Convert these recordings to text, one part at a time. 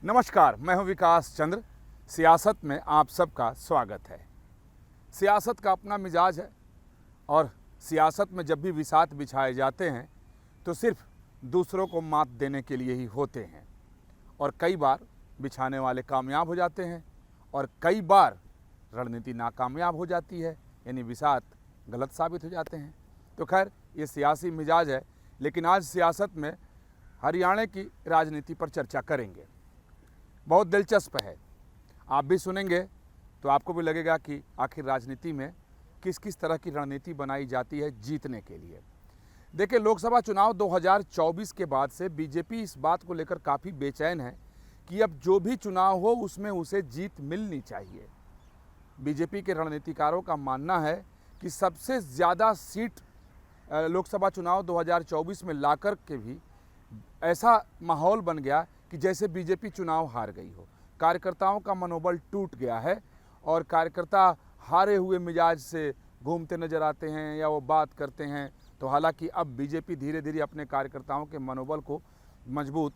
नमस्कार, मैं हूं विकास चंद्र। सियासत में आप सबका स्वागत है। सियासत का अपना मिजाज है और सियासत में जब भी बिसात बिछाए जाते हैं तो सिर्फ दूसरों को मात देने के लिए ही होते हैं और कई बार बिछाने वाले कामयाब हो जाते हैं और कई बार रणनीति नाकामयाब हो जाती है, यानी बिसात गलत साबित हो जाते हैं। तो खैर ये सियासी मिजाज है, लेकिन आज सियासत में हरियाणा की राजनीति पर चर्चा करेंगे। बहुत दिलचस्प है, आप भी सुनेंगे तो आपको भी लगेगा कि आखिर राजनीति में किस किस तरह की रणनीति बनाई जाती है जीतने के लिए। देखिए, लोकसभा चुनाव 2024 के बाद से बीजेपी इस बात को लेकर काफ़ी बेचैन है कि अब जो भी चुनाव हो उसमें उसे जीत मिलनी चाहिए। बीजेपी के रणनीतिकारों का मानना है कि सबसे ज़्यादा सीट लोकसभा चुनाव 2024 में लाकर के भी ऐसा माहौल बन गया कि जैसे बीजेपी चुनाव हार गई हो। कार्यकर्ताओं का मनोबल टूट गया है और कार्यकर्ता हारे हुए मिजाज से घूमते नजर आते हैं या वो बात करते हैं। तो हालांकि अब बीजेपी धीरे धीरे अपने कार्यकर्ताओं के मनोबल को मजबूत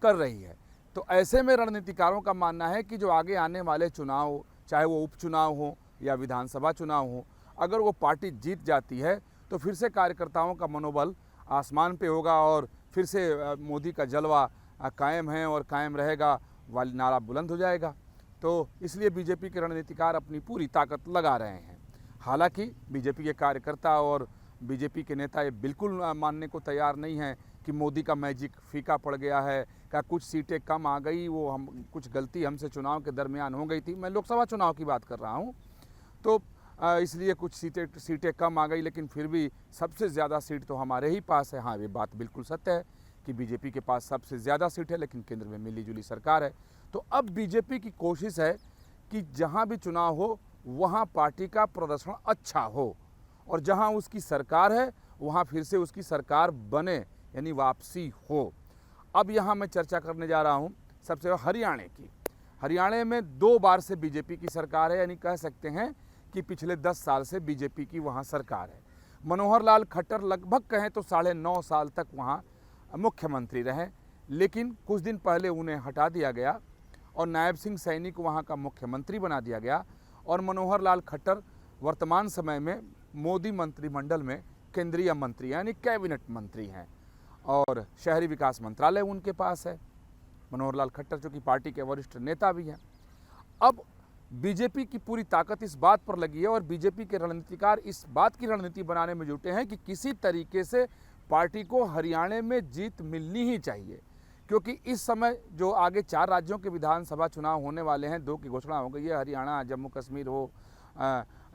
कर रही है। तो ऐसे में रणनीतिकारों का मानना है कि जो आगे आने वाले चुनाव, चाहे वो उपचुनाव हो या विधानसभा चुनाव हो, अगर वो पार्टी जीत जाती है तो फिर से कार्यकर्ताओं का मनोबल आसमान पे होगा और फिर से मोदी का जलवा कायम है और कायम रहेगा वाली नारा बुलंद हो जाएगा। तो इसलिए बीजेपी के रणनीतिकार अपनी पूरी ताकत लगा रहे हैं। हालांकि बीजेपी के कार्यकर्ता और बीजेपी के नेता ये बिल्कुल मानने को तैयार नहीं हैं कि मोदी का मैजिक फीका पड़ गया है, क्या कुछ सीटें कम आ गई, वो हम कुछ गलती हमसे चुनाव के दरमियान हो गई थी। मैं लोकसभा चुनाव की बात कर रहा हूँ, तो इसलिए कुछ सीटें कम आ गई, लेकिन फिर भी सबसे ज़्यादा सीट तो हमारे ही पास है। हाँ, ये बात बिल्कुल सत्य है कि बीजेपी के पास सबसे ज़्यादा सीट है, लेकिन केंद्र में मिलीजुली सरकार है। तो अब बीजेपी की कोशिश है कि जहाँ भी चुनाव हो वहाँ पार्टी का प्रदर्शन अच्छा हो और जहाँ उसकी सरकार है वहाँ फिर से उसकी सरकार बने, यानी वापसी हो। अब यहाँ मैं चर्चा करने जा रहा हूँ सबसे हरियाणा की। हरियाणा में 2 बार से बीजेपी की सरकार है, यानी कह सकते हैं कि पिछले 10 साल से बीजेपी की वहाँ सरकार है। मनोहर लाल खट्टर लगभग कहें तो 9.5 साल तक वहाँ मुख्यमंत्री रहे, लेकिन कुछ दिन पहले उन्हें हटा दिया गया और नायब सिंह सैनी को वहाँ का मुख्यमंत्री बना दिया गया और मनोहर लाल खट्टर वर्तमान समय में मोदी मंत्रिमंडल में केंद्रीय मंत्री यानी कैबिनेट मंत्री हैं और शहरी विकास मंत्रालय उनके पास है। मनोहर लाल खट्टर जो कि पार्टी के वरिष्ठ नेता भी हैं। अब बीजेपी की पूरी ताकत इस बात पर लगी है और बीजेपी के रणनीतिकार इस बात की रणनीति बनाने में जुटे हैं कि किसी तरीके से पार्टी को हरियाणा में जीत मिलनी ही चाहिए, क्योंकि इस समय जो आगे 4 राज्यों के विधानसभा चुनाव होने वाले हैं, 2 की घोषणा हो गई है, हरियाणा, जम्मू कश्मीर हो,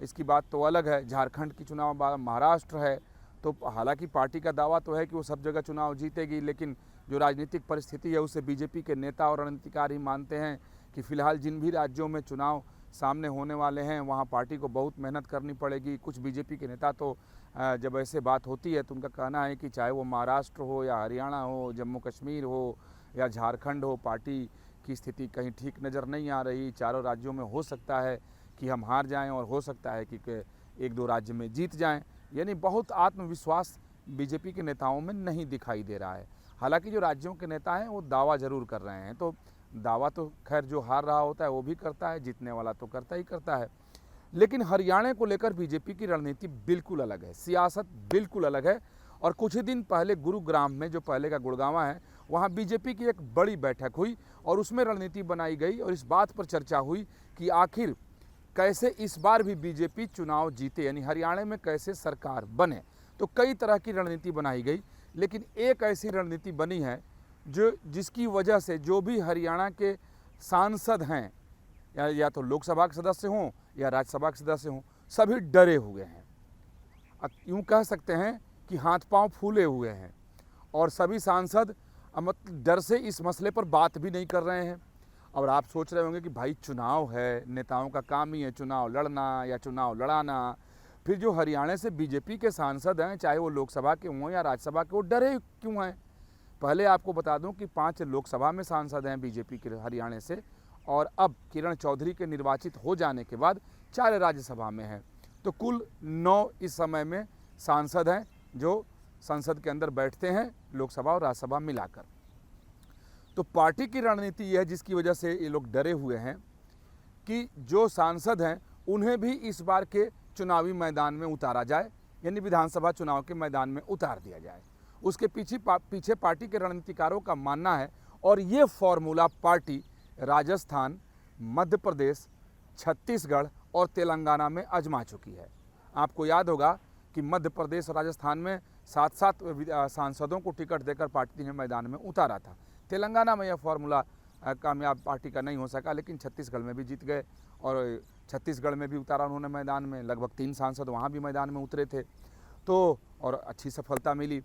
इसकी बात तो अलग है, झारखंड की चुनाव, महाराष्ट्र है। तो हालांकि पार्टी का दावा तो है कि वो सब जगह चुनाव जीतेगी, लेकिन जो राजनीतिक परिस्थिति है उसे बीजेपी के नेता और रणनीतिकार ही मानते हैं कि फिलहाल जिन भी राज्यों में चुनाव सामने होने वाले हैं वहाँ पार्टी को बहुत मेहनत करनी पड़ेगी। कुछ बीजेपी के नेता तो जब ऐसे बात होती है तो उनका कहना है कि चाहे वो महाराष्ट्र हो या हरियाणा हो, जम्मू कश्मीर हो या झारखंड हो, पार्टी की स्थिति कहीं ठीक नज़र नहीं आ रही। चारों राज्यों में हो सकता है कि हम हार जाएं और हो सकता है कि 1-2 राज्य में जीत जाएं, यानी बहुत आत्मविश्वास बीजेपी के नेताओं में नहीं दिखाई दे रहा है। हालांकि जो राज्यों के नेता हैं वो दावा ज़रूर कर रहे हैं, तो दावा तो खैर जो हार रहा होता है वो भी करता है, जीतने वाला तो करता ही करता है। लेकिन हरियाणा को लेकर बीजेपी की रणनीति बिल्कुल अलग है, सियासत बिल्कुल अलग है। और कुछ ही दिन पहले गुरुग्राम में, जो पहले का गुड़गांव है, वहाँ बीजेपी की एक बड़ी बैठक हुई और उसमें रणनीति बनाई गई और इस बात पर चर्चा हुई कि आखिर कैसे इस बार भी बीजेपी चुनाव जीते, यानी हरियाणा में कैसे सरकार बने। तो कई तरह की रणनीति बनाई गई, लेकिन एक ऐसी रणनीति बनी है जिसकी वजह से जो भी हरियाणा के सांसद हैं, या तो लोकसभा के सदस्य हों या राज्यसभा के सदस्य हों, सभी डरे हुए हैं। यूँ कह सकते हैं कि हाथ पांव फूले हुए हैं और सभी सांसद मतलब डर से इस मसले पर बात भी नहीं कर रहे हैं। और आप सोच रहे होंगे कि भाई चुनाव है, नेताओं का काम ही है चुनाव लड़ना या चुनाव लड़ाना, फिर जो हरियाणा से बीजेपी के सांसद हैं, चाहे वो लोकसभा के हों या राज्यसभा के, वो डरे क्यों हैं? पहले आपको बता दूं कि 5 लोकसभा में सांसद हैं बीजेपी के हरियाणा से और अब किरण चौधरी के निर्वाचित हो जाने के बाद 4 राज्यसभा में हैं। तो कुल 9 इस समय में सांसद हैं जो संसद के अंदर बैठते हैं, लोकसभा और राज्यसभा मिलाकर। तो पार्टी की रणनीति यह है जिसकी वजह से ये लोग डरे हुए हैं कि जो सांसद हैं उन्हें भी इस बार के चुनावी मैदान में उतारा जाए, यानी विधानसभा चुनाव के मैदान में उतार दिया जाए। उसके पीछे पार्टी के रणनीतिकारों का मानना है, और ये फॉर्मूला पार्टी राजस्थान, मध्य प्रदेश, छत्तीसगढ़ और तेलंगाना में आजमा चुकी है। आपको याद होगा कि मध्य प्रदेश और राजस्थान में 7-7 सांसदों को टिकट देकर पार्टी ने मैदान में उतारा था। तेलंगाना में यह फॉर्मूला कामयाब पार्टी का नहीं हो सका, लेकिन छत्तीसगढ़ में भी जीत गए, और छत्तीसगढ़ में भी उतारा उन्होंने मैदान में, लगभग 3 सांसद वहाँ भी मैदान में उतरे थे, तो और अच्छी सफलता मिली।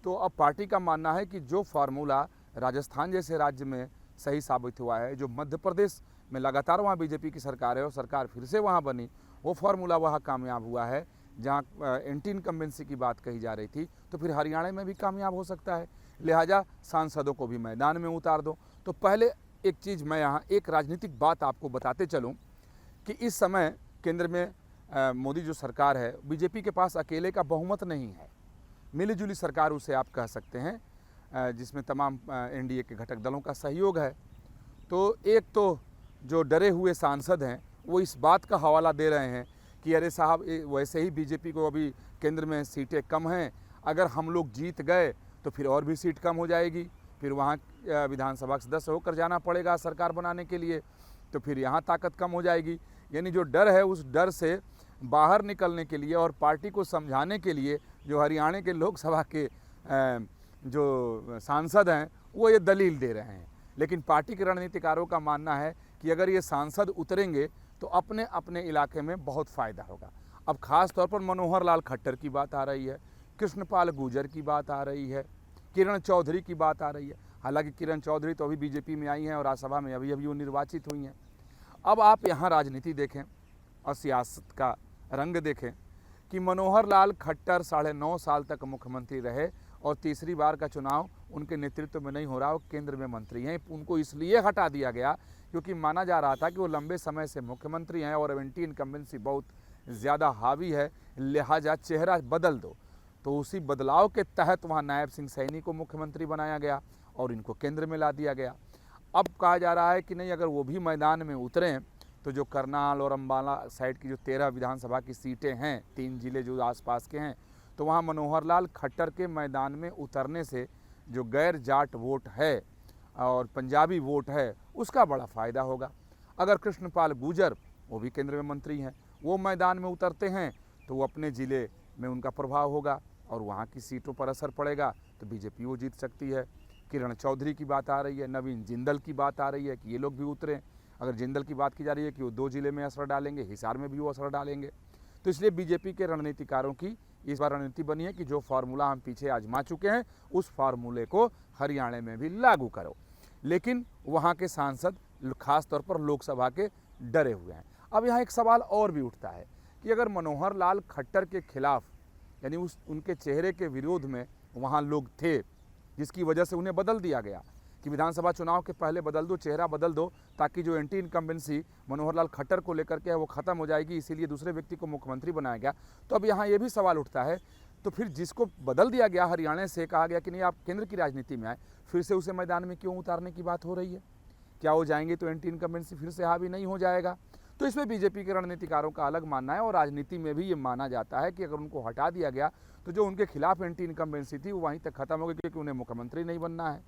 तो अब पार्टी का मानना है कि जो फार्मूला राजस्थान जैसे राज्य में सही साबित हुआ है, जो मध्य प्रदेश में लगातार वहाँ बीजेपी की सरकार है और सरकार फिर से वहाँ बनी, वो फार्मूला वहाँ कामयाब हुआ है। जहाँ एंटी इनकम्बेंसी की बात कही जा रही थी, तो फिर हरियाणा में भी कामयाब हो सकता है। लिहाजा सांसदों को भी मैदान में उतार दो। तो पहले एक चीज़ मैं यहाँ एक राजनीतिक बात आपको बताते चलूँ कि इस समय केंद्र में मोदी जो सरकार है, बीजेपी के पास अकेले का बहुमत नहीं है, मिलीजुली सरकार उसे आप कह सकते हैं, जिसमें तमाम एनडीए के घटक दलों का सहयोग है। तो एक तो जो डरे हुए सांसद हैं वो इस बात का हवाला दे रहे हैं कि अरे साहब, वैसे ही बीजेपी को अभी केंद्र में सीटें कम हैं, अगर हम लोग जीत गए तो फिर और भी सीट कम हो जाएगी, फिर वहाँ विधानसभा सदस्य होकर जाना पड़ेगा सरकार बनाने के लिए, तो फिर यहाँ ताकत कम हो जाएगी। यानी जो डर है, उस डर से बाहर निकलने के लिए और पार्टी को समझाने के लिए जो हरियाणा के लोकसभा के जो सांसद हैं वो ये दलील दे रहे हैं। लेकिन पार्टी के रणनीतिकारों का मानना है कि अगर ये सांसद उतरेंगे तो अपने अपने इलाके में बहुत फ़ायदा होगा। अब ख़ास तौर पर मनोहर लाल खट्टर की बात आ रही है, कृष्णपाल गुर्जर की बात आ रही है, किरण चौधरी की बात आ रही है। हालांकि किरण चौधरी तो अभी बीजेपी में आई हैं और राज्यसभा में अभी वो निर्वाचित हुई हैं। अब आप यहाँ राजनीति देखें और सियासत का रंग देखें कि मनोहर लाल खट्टर 9.5 साल तक मुख्यमंत्री रहे और तीसरी बार का चुनाव उनके नेतृत्व में नहीं हो रहा, वो केंद्र में मंत्री हैं। उनको इसलिए हटा दिया गया क्योंकि माना जा रहा था कि वो लंबे समय से मुख्यमंत्री हैं और एंटी इनकम्बेंसी बहुत ज़्यादा हावी है, लिहाजा चेहरा बदल दो। तो उसी बदलाव के तहत वहाँ नायब सिंह सैनी को मुख्यमंत्री बनाया गया और इनको केंद्र में ला दिया गया। अब कहा जा रहा है कि नहीं, अगर वो भी मैदान में उतरें तो जो करनाल और अम्बाला साइड की जो 13 विधानसभा की सीटें हैं, 3 जिले जो आसपास के हैं, तो वहाँ मनोहर लाल खट्टर के मैदान में उतरने से जो गैर जाट वोट है और पंजाबी वोट है उसका बड़ा फ़ायदा होगा। अगर कृष्णपाल गुर्जर, वो भी केंद्र में मंत्री हैं, वो मैदान में उतरते हैं तो वो अपने ज़िले में उनका प्रभाव होगा और वहाँ की सीटों पर असर पड़ेगा, तो बीजेपी वो जीत सकती है। किरण चौधरी की बात आ रही है, नवीन जिंदल की बात आ रही है कि ये लोग भी उतरें। अगर जिंदल की बात की जा रही है कि वो 2 जिले में असर डालेंगे, हिसार में भी वो असर डालेंगे। तो इसलिए बीजेपी के रणनीतिकारों की इस बार रणनीति बनी है कि जो फार्मूला हम पीछे आजमा चुके हैं उस फार्मूले को हरियाणा में भी लागू करो। लेकिन वहाँ के सांसद खास तौर पर लोकसभा के डरे हुए हैं। अब यहाँ एक सवाल और भी उठता है कि अगर मनोहर लाल खट्टर के खिलाफ, यानी उनके चेहरे के विरोध में वहाँ लोग थे, जिसकी वजह से उन्हें बदल दिया गया कि विधानसभा चुनाव के पहले बदल दो, चेहरा बदल दो, ताकि जो एंटी इनकम्बेंसी मनोहर लाल खट्टर को लेकर के है वो ख़त्म हो जाएगी, इसीलिए दूसरे व्यक्ति को मुख्यमंत्री बनाया गया। तो अब यहाँ ये भी सवाल उठता है, तो फिर जिसको बदल दिया गया हरियाणा से, कहा गया कि नहीं आप केंद्र की राजनीति में आए, फिर से उसे मैदान में क्यों उतारने की बात हो रही है? क्या वो जाएंगे तो एंटी इनकम्बेंसी फिर से हावी नहीं हो जाएगा? तो इसमें बीजेपी के रणनीतिकारों का अलग मानना है और राजनीति में भी ये माना जाता है कि अगर उनको हटा दिया गया तो जो उनके खिलाफ एंटी इनकम्बेंसी थी वो वहीं तक खत्म हो गई, क्योंकि उन्हें मुख्यमंत्री नहीं बनना है।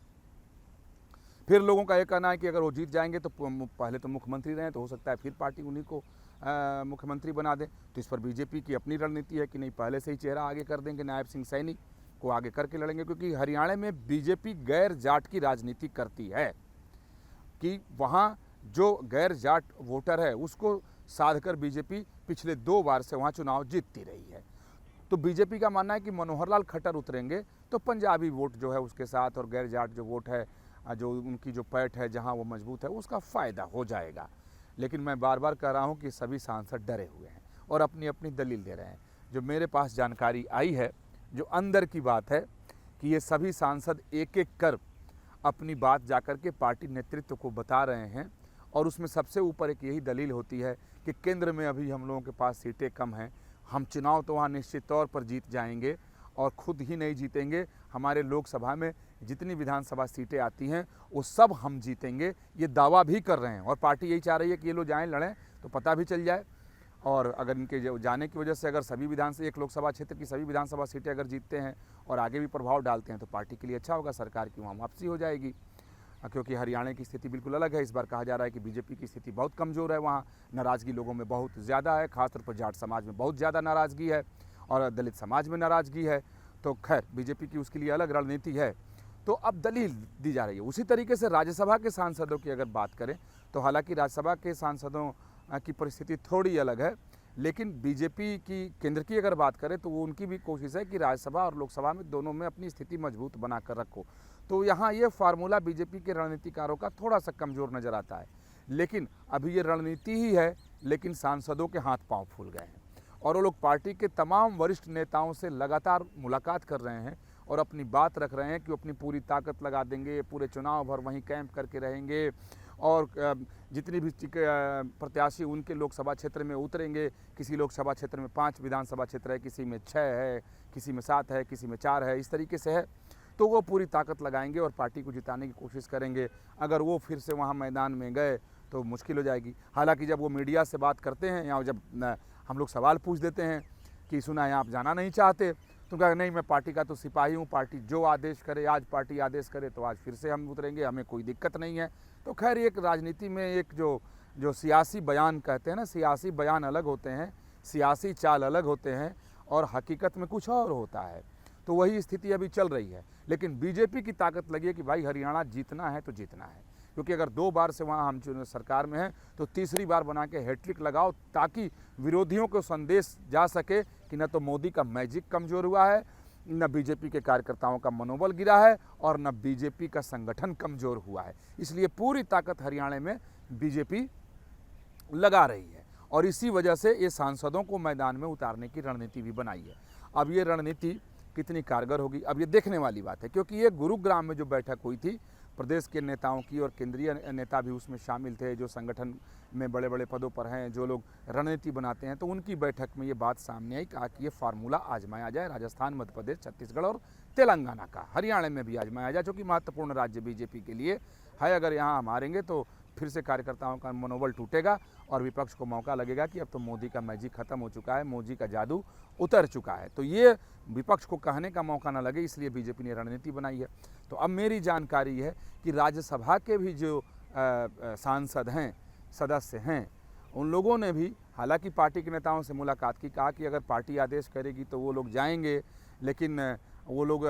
फिर लोगों का ये कहना है कि अगर वो जीत जाएंगे तो पहले तो मुख्यमंत्री रहें, तो हो सकता है फिर पार्टी उन्हीं को मुख्यमंत्री बना दे। तो इस पर बीजेपी की अपनी रणनीति है कि नहीं, पहले से ही चेहरा आगे कर देंगे, नायब सिंह सैनी को आगे करके लड़ेंगे, क्योंकि हरियाणा में बीजेपी गैर जाट की राजनीति करती है कि वहाँ जो गैर जाट वोटर है उसको साध कर बीजेपी पिछले 2 बार से वहाँ चुनाव जीतती रही है। तो बीजेपी का मानना है कि मनोहर लाल खट्टर उतरेंगे तो पंजाबी वोट जो है उसके साथ और गैर जाट जो वोट है, जो उनकी जो पैठ है जहाँ वो मजबूत है, उसका फ़ायदा हो जाएगा। लेकिन मैं बार बार कह रहा हूँ कि सभी सांसद डरे हुए हैं और अपनी अपनी दलील दे रहे हैं। जो मेरे पास जानकारी आई है, जो अंदर की बात है, कि ये सभी सांसद एक एक कर अपनी बात जाकर के पार्टी नेतृत्व को बता रहे हैं और उसमें सबसे ऊपर एक यही दलील होती है कि केंद्र में अभी हम लोगों के पास सीटें कम हैं, हम चुनाव तो वहाँ निश्चित तौर पर जीत जाएंगे और खुद ही नहीं जीतेंगे, हमारे लोकसभा में जितनी विधानसभा सीटें आती हैं वो सब हम जीतेंगे, ये दावा भी कर रहे हैं। और पार्टी यही चाह रही है कि ये लोग जाएं, लड़ें तो पता भी चल जाए। और अगर इनके जाने की वजह से अगर सभी एक लोकसभा क्षेत्र की सभी विधानसभा सीटें अगर जीतते हैं और आगे भी प्रभाव डालते हैं तो पार्टी के लिए अच्छा होगा, सरकार की वहाँ वापसी हो जाएगी। क्योंकि हरियाणा की स्थिति बिल्कुल अलग है। इस बार कहा जा रहा है कि बीजेपी की स्थिति बहुत कमज़ोर है, वहाँ नाराज़गी लोगों में बहुत ज़्यादा है, खासतौर पर जाट समाज में बहुत ज़्यादा नाराज़गी है और दलित समाज में नाराज़गी है। तो खैर बीजेपी की उसके लिए अलग रणनीति है। तो अब दलील दी जा रही है। उसी तरीके से राज्यसभा के सांसदों की अगर बात करें तो हालांकि राज्यसभा के सांसदों की परिस्थिति थोड़ी अलग है, लेकिन बीजेपी की केंद्र की अगर बात करें तो वो उनकी भी कोशिश है कि राज्यसभा और लोकसभा में दोनों में अपनी स्थिति मजबूत बनाकर रखो। तो यहाँ ये फार्मूला बीजेपी के रणनीतिकारों का थोड़ा सा कमज़ोर नज़र आता है। लेकिन अभी ये रणनीति ही है, लेकिन सांसदों के हाथ पांव फूल गए हैं और वो लोग पार्टी के तमाम वरिष्ठ नेताओं से लगातार मुलाकात कर रहे हैं और अपनी बात रख रहे हैं कि वो अपनी पूरी ताकत लगा देंगे, पूरे चुनाव भर वहीं कैंप करके रहेंगे और जितनी भी प्रत्याशी उनके लोकसभा क्षेत्र में उतरेंगे, किसी लोकसभा क्षेत्र में 5 विधानसभा क्षेत्र है, किसी में 6 है, किसी में 7 है, किसी में 4 है, इस तरीके से है। तो वो पूरी ताकत लगाएंगे और पार्टी को जिताने की कोशिश करेंगे। अगर वो फिर से वहाँ मैदान में गए तो मुश्किल हो जाएगी। हालांकि जब वो मीडिया से बात करते हैं या जब हम लोग सवाल पूछ देते हैं कि सुना है आप जाना नहीं चाहते, तो कहा नहीं मैं पार्टी का तो सिपाही हूँ, पार्टी जो आदेश करे, आज पार्टी आदेश करे तो आज फिर से हम उतरेंगे, हमें कोई दिक्कत नहीं है। तो खैर एक राजनीति में एक जो सियासी बयान कहते हैं ना, सियासी बयान अलग होते हैं, सियासी चाल अलग होते हैं और हकीकत में कुछ और होता है। तो वही स्थिति अभी चल रही है। लेकिन बीजेपी की ताकत लगी है कि भाई हरियाणा जीतना है तो जीतना है, क्योंकि अगर 2 बार से वहाँ हम सरकार में हैं तो तीसरी बार बना के हैट्रिक लगाओ, ताकि विरोधियों को संदेश जा सके कि न तो मोदी का मैजिक कमज़ोर हुआ है, न बीजेपी के कार्यकर्ताओं का मनोबल गिरा है और न बीजेपी का संगठन कमज़ोर हुआ है। इसलिए पूरी ताकत हरियाणा में बीजेपी लगा रही है और इसी वजह से ये सांसदों को मैदान में उतारने की रणनीति भी बनाई है। अब ये रणनीति कितनी कारगर होगी अब ये देखने वाली बात है, क्योंकि ये गुरुग्राम में जो बैठक हुई थी प्रदेश के नेताओं की और केंद्रीय नेता भी उसमें शामिल थे, जो संगठन में बड़े बड़े पदों पर हैं, जो लोग रणनीति बनाते हैं, तो उनकी बैठक में ये बात सामने आई, कहा कि ये फार्मूला आजमाया जाए राजस्थान, मध्य प्रदेश, छत्तीसगढ़ और तेलंगाना का, हरियाणा में भी आजमाया जाए, जो कि महत्वपूर्ण राज्य बीजेपी के लिए है। अगर यहाँ हम हारेंगे तो फिर से कार्यकर्ताओं का मनोबल टूटेगा और विपक्ष को मौका लगेगा कि अब तो मोदी का मैजिक खत्म हो चुका है, मोदी का जादू उतर चुका है। तो ये विपक्ष को कहने का मौका ना लगे, इसलिए बीजेपी ने रणनीति बनाई है। तो अब मेरी जानकारी है कि राज्यसभा के भी जो सांसद हैं, सदस्य हैं, उन लोगों ने भी हालांकि पार्टी के नेताओं से मुलाकात की, कहा कि अगर पार्टी आदेश करेगी तो वो लोग जाएंगे, लेकिन वो लोग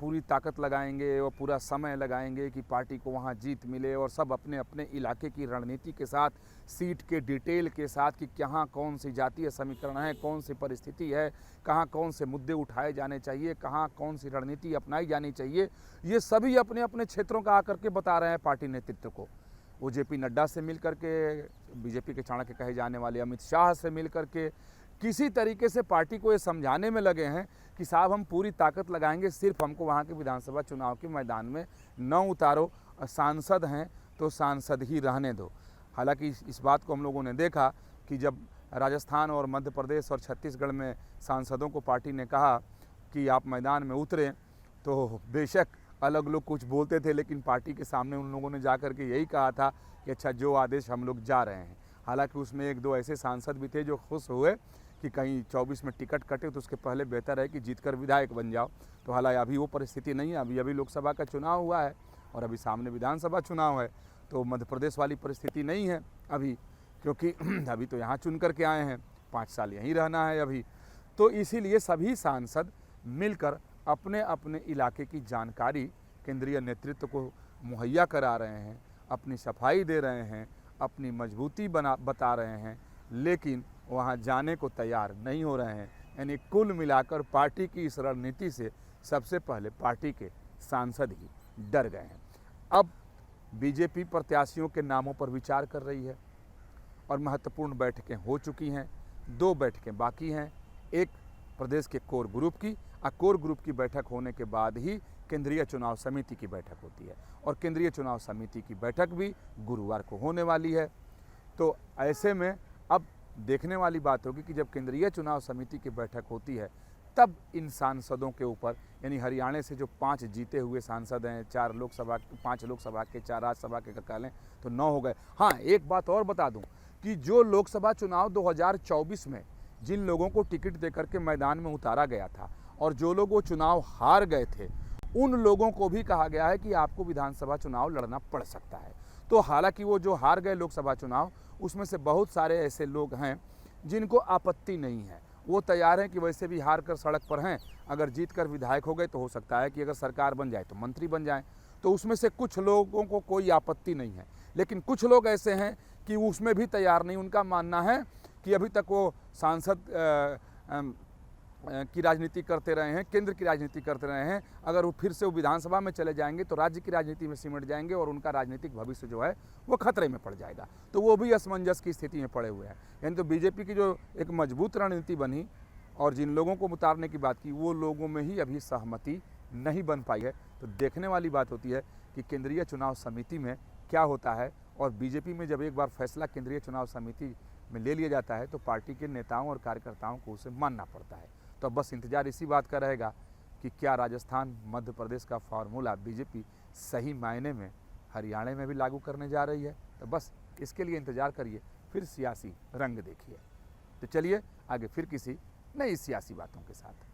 पूरी ताकत लगाएंगे और पूरा समय लगाएंगे कि पार्टी को वहाँ जीत मिले और सब अपने अपने इलाके की रणनीति के साथ, सीट के डिटेल के साथ कि कहाँ कौन सी जातीय समीकरण है, कौन सी परिस्थिति है, कहाँ कौन से मुद्दे उठाए जाने चाहिए, कहाँ कौन सी रणनीति अपनाई जानी चाहिए, ये सभी अपने अपने क्षेत्रों का आकर के बता रहे हैं पार्टी नेतृत्व को। वो जेपी नड्डा से मिल करके, बीजेपी के चाणक्य कहे जाने वाले अमित शाह से मिल करके किसी तरीके से पार्टी को ये समझाने में लगे हैं कि साहब हम पूरी ताकत लगाएंगे, सिर्फ हमको वहाँ के विधानसभा चुनाव के मैदान में न उतारो, सांसद हैं तो सांसद ही रहने दो। हालांकि इस बात को हम लोगों ने देखा कि जब राजस्थान और मध्य प्रदेश और छत्तीसगढ़ में सांसदों को पार्टी ने कहा कि आप मैदान में उतरें, तो बेशक अलग लोग कुछ बोलते थे, लेकिन पार्टी के सामने उन लोगों ने जाकर के यही कहा था कि अच्छा जो आदेश हम लोग जा रहे हैं। हालांकि उसमें 1-2 ऐसे सांसद भी थे जो खुश हुए कि कहीं 24 में टिकट कटे तो उसके पहले बेहतर है कि जीतकर विधायक बन जाओ। तो हालांकि अभी वो परिस्थिति नहीं है, अभी लोकसभा का चुनाव हुआ है और अभी सामने विधानसभा चुनाव है, तो मध्य प्रदेश वाली परिस्थिति नहीं है अभी, क्योंकि अभी तो यहाँ चुन करके आए हैं, 5 साल यहीं रहना है अभी। तो इसीलिए सभी सांसद मिलकर अपने अपने इलाके की जानकारी केंद्रीय नेतृत्व को मुहैया करा रहे हैं, अपनी सफाई दे रहे हैं, अपनी मजबूती बता रहे हैं, लेकिन वहाँ जाने को तैयार नहीं हो रहे हैं। यानी कुल मिलाकर पार्टी की इस रणनीति से सबसे पहले पार्टी के सांसद ही डर गए हैं। अब बीजेपी प्रत्याशियों के नामों पर विचार कर रही है और महत्वपूर्ण बैठकें हो चुकी हैं, 2 बैठकें बाकी हैं। एक प्रदेश के कोर ग्रुप की, कोर ग्रुप की बैठक होने के बाद ही केंद्रीय चुनाव समिति की बैठक होती है और केंद्रीय चुनाव समिति की बैठक भी गुरुवार को होने वाली है। तो ऐसे में अब देखने वाली बात होगी कि जब केंद्रीय चुनाव समिति की बैठक होती है तब इन सांसदों के ऊपर यानी हरियाणा से जो 5 जीते हुए सांसद हैं, 4 लोकसभा, 5 लोकसभा के, 4 राज्यसभा के कर लें तो 9 हो गए। हाँ, एक बात और बता दूं कि जो लोकसभा चुनाव 2024 में जिन लोगों को टिकट देकर के मैदान में उतारा गया था और जो लोग वो चुनाव हार गए थे, उन लोगों को भी कहा गया है कि आपको विधानसभा चुनाव लड़ना पड़ सकता है। तो हालांकि वो जो हार गए लोकसभा चुनाव, उसमें से बहुत सारे ऐसे लोग हैं जिनको आपत्ति नहीं है, वो तैयार हैं कि वैसे भी हार कर सड़क पर हैं, अगर जीत कर विधायक हो गए तो हो सकता है कि अगर सरकार बन जाए तो मंत्री बन जाए। तो उसमें से कुछ लोगों को कोई आपत्ति नहीं है, लेकिन कुछ लोग ऐसे हैं कि उसमें भी तैयार नहीं। उनका मानना है कि अभी तक वो सांसद की राजनीति करते रहे हैं, केंद्र की राजनीति करते रहे हैं, अगर वो फिर से वो विधानसभा में चले जाएंगे तो राज्य की राजनीति में सिमट जाएंगे और उनका राजनीतिक भविष्य जो है वो खतरे में पड़ जाएगा। तो वो भी असमंजस की स्थिति में पड़े हुए हैं। यानी तो बीजेपी की जो एक मजबूत रणनीति बनी और जिन लोगों को उतारने की बात की, वो लोगों में ही अभी सहमति नहीं बन पाई है। तो देखने वाली बात होती है कि केंद्रीय चुनाव समिति में क्या होता है, और बीजेपी में जब एक बार फैसला केंद्रीय चुनाव समिति में ले लिया जाता है तो पार्टी के नेताओं और कार्यकर्ताओं को उसे मानना पड़ता है। तो बस इंतजार इसी बात का रहेगा कि क्या राजस्थान मध्य प्रदेश का फार्मूला बीजेपी सही मायने में हरियाणा में भी लागू करने जा रही है। तो बस इसके लिए इंतजार करिए, फिर सियासी रंग देखिए। तो चलिए आगे फिर किसी नई सियासी बातों के साथ।